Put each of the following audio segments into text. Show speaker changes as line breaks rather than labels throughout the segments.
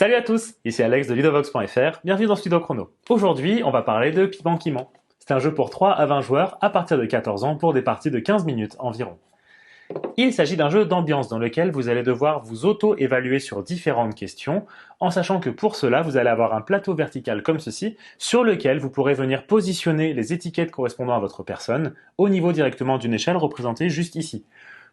Salut à tous, ici Alex de Ludovox.fr, bienvenue dans Studio Chrono. Aujourd'hui, on va parler de Piment qui ment. C'est un jeu pour 3 à 20 joueurs à partir de 14 ans pour des parties de 15 minutes environ. Il s'agit d'un jeu d'ambiance dans lequel vous allez devoir vous auto-évaluer sur différentes questions, en sachant que pour cela, vous allez avoir un plateau vertical comme ceci, sur lequel vous pourrez venir positionner les étiquettes correspondant à votre personne, au niveau directement d'une échelle représentée juste ici.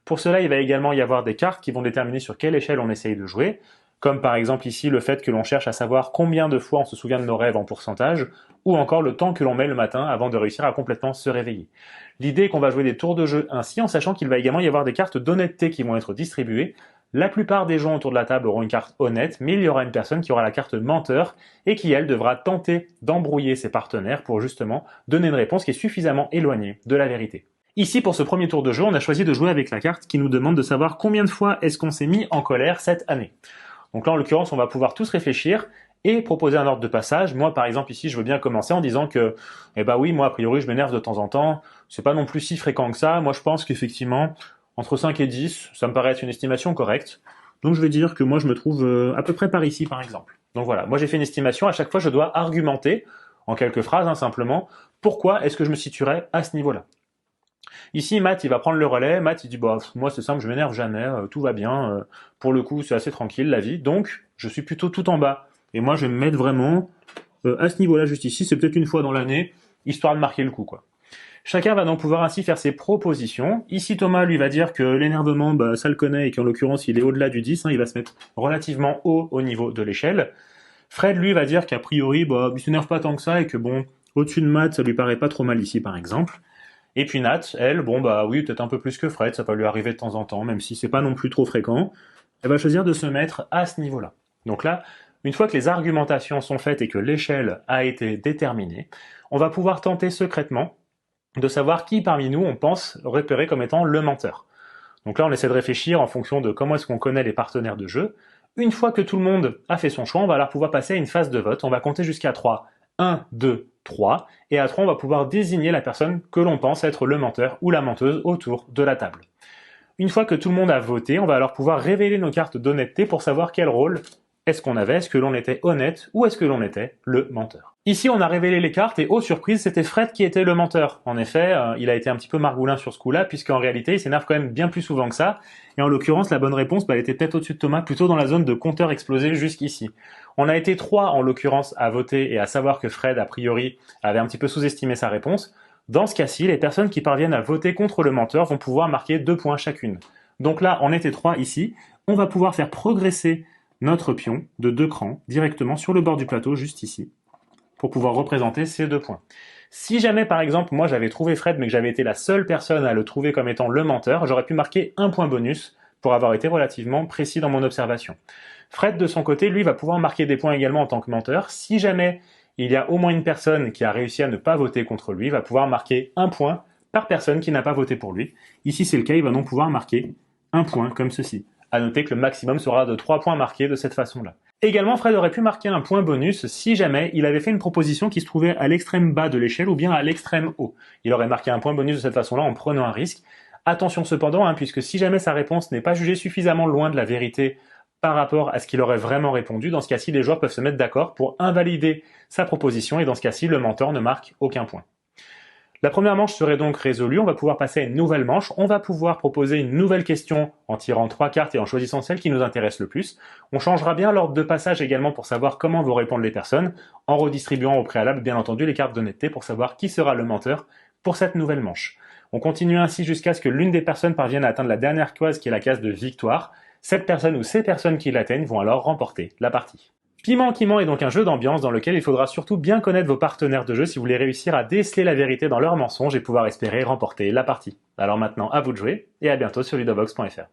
Pour cela, il va également y avoir des cartes qui vont déterminer sur quelle échelle on essaye de jouer, comme par exemple ici le fait que l'on cherche à savoir combien de fois on se souvient de nos rêves en pourcentage, ou encore le temps que l'on met le matin avant de réussir à complètement se réveiller. L'idée est qu'on va jouer des tours de jeu ainsi, en sachant qu'il va également y avoir des cartes d'honnêteté qui vont être distribuées. La plupart des gens autour de la table auront une carte honnête, mais il y aura une personne qui aura la carte menteur, et qui elle devra tenter d'embrouiller ses partenaires pour justement donner une réponse qui est suffisamment éloignée de la vérité. Ici, pour ce premier tour de jeu, on a choisi de jouer avec la carte qui nous demande de savoir combien de fois est-ce qu'on s'est mis en colère cette année. Donc là, en l'occurrence, on va pouvoir tous réfléchir et proposer un ordre de passage. Moi, par exemple, ici, je veux bien commencer en disant que, oui, moi, a priori, je m'énerve de temps en temps. C'est pas non plus si fréquent que ça. Moi, je pense qu'effectivement, entre 5 et 10, ça me paraît être une estimation correcte. Donc, je vais dire que moi, je me trouve à peu près par ici, par exemple. Donc voilà, moi, j'ai fait une estimation. À chaque fois, je dois argumenter, en quelques phrases, simplement, pourquoi est-ce que je me situerais à ce niveau-là. Ici, Matt, il va prendre le relais. Matt, il dit, moi, c'est simple, je m'énerve jamais, tout va bien. Pour le coup, c'est assez tranquille, la vie. Donc, je suis plutôt tout en bas. Et moi, je vais me mettre vraiment à ce niveau-là, juste ici. C'est peut-être une fois dans l'année, histoire de marquer le coup, quoi. Chacun va donc pouvoir ainsi faire ses propositions. Ici, Thomas, lui, va dire que l'énervement, ça le connaît, et qu'en l'occurrence, il est au-delà du 10. Il va se mettre relativement haut au niveau de l'échelle. Fred, lui, va dire qu'a priori, il s'énerve pas tant que ça, et que bon, au-dessus de Matt, ça lui paraît pas trop mal ici, par exemple. Et puis Nat, elle, oui, peut-être un peu plus que Fred, ça peut lui arriver de temps en temps, même si c'est pas non plus trop fréquent, elle va choisir de se mettre à ce niveau-là. Donc là, une fois que les argumentations sont faites et que l'échelle a été déterminée, on va pouvoir tenter secrètement de savoir qui parmi nous on pense repérer comme étant le menteur. Donc là, on essaie de réfléchir en fonction de comment est-ce qu'on connaît les partenaires de jeu. Une fois que tout le monde a fait son choix, on va alors pouvoir passer à une phase de vote. On va compter jusqu'à 3. 1, 2, 3, et à 3, on va pouvoir désigner la personne que l'on pense être le menteur ou la menteuse autour de la table. Une fois que tout le monde a voté, on va alors pouvoir révéler nos cartes d'honnêteté pour savoir quel rôle est-ce qu'on avait, est-ce que l'on était honnête ou est-ce que l'on était le menteur. Ici, on a révélé les cartes et, oh surprise, c'était Fred qui était le menteur. En effet, il a été un petit peu margoulin sur ce coup-là, puisqu'en réalité, il s'énerve quand même bien plus souvent que ça. Et en l'occurrence, la bonne réponse, elle était peut-être au-dessus de Thomas, plutôt dans la zone de compteur explosé jusqu'ici. On a été 3, en l'occurrence, à voter et à savoir que Fred, a priori, avait un petit peu sous-estimé sa réponse. Dans ce cas-ci, les personnes qui parviennent à voter contre le menteur vont pouvoir marquer 2 points chacune. Donc là, on était 3 ici. On va pouvoir faire progresser notre pion de 2 crans directement sur le bord du plateau, juste ici, pour pouvoir représenter ces 2 points. Si jamais, par exemple, moi j'avais trouvé Fred, mais que j'avais été la seule personne à le trouver comme étant le menteur, j'aurais pu marquer 1 point bonus pour avoir été relativement précis dans mon observation. Fred, de son côté, lui, va pouvoir marquer des points également en tant que menteur. Si jamais il y a au moins une personne qui a réussi à ne pas voter contre lui, il va pouvoir marquer 1 point par personne qui n'a pas voté pour lui. Ici, c'est le cas, il va donc pouvoir marquer 1 point comme ceci. À noter que le maximum sera de 3 points marqués de cette façon-là. Également, Fred aurait pu marquer un point bonus si jamais il avait fait une proposition qui se trouvait à l'extrême bas de l'échelle ou bien à l'extrême haut. Il aurait marqué un point bonus de cette façon-là en prenant un risque. Attention cependant, puisque si jamais sa réponse n'est pas jugée suffisamment loin de la vérité par rapport à ce qu'il aurait vraiment répondu, dans ce cas-ci, les joueurs peuvent se mettre d'accord pour invalider sa proposition et dans ce cas-ci, le menteur ne marque aucun point. La première manche serait donc résolue, on va pouvoir passer à une nouvelle manche, on va pouvoir proposer une nouvelle question en tirant 3 cartes et en choisissant celle qui nous intéresse le plus. On changera bien l'ordre de passage également pour savoir comment vont répondre les personnes, en redistribuant au préalable bien entendu les cartes d'honnêteté pour savoir qui sera le menteur pour cette nouvelle manche. On continue ainsi jusqu'à ce que l'une des personnes parvienne à atteindre la dernière case qui est la case de victoire. Cette personne ou ces personnes qui l'atteignent vont alors remporter la partie. Piment qui ment est donc un jeu d'ambiance dans lequel il faudra surtout bien connaître vos partenaires de jeu si vous voulez réussir à déceler la vérité dans leurs mensonges et pouvoir espérer remporter la partie. Alors maintenant, à vous de jouer, et à bientôt sur ludovox.fr.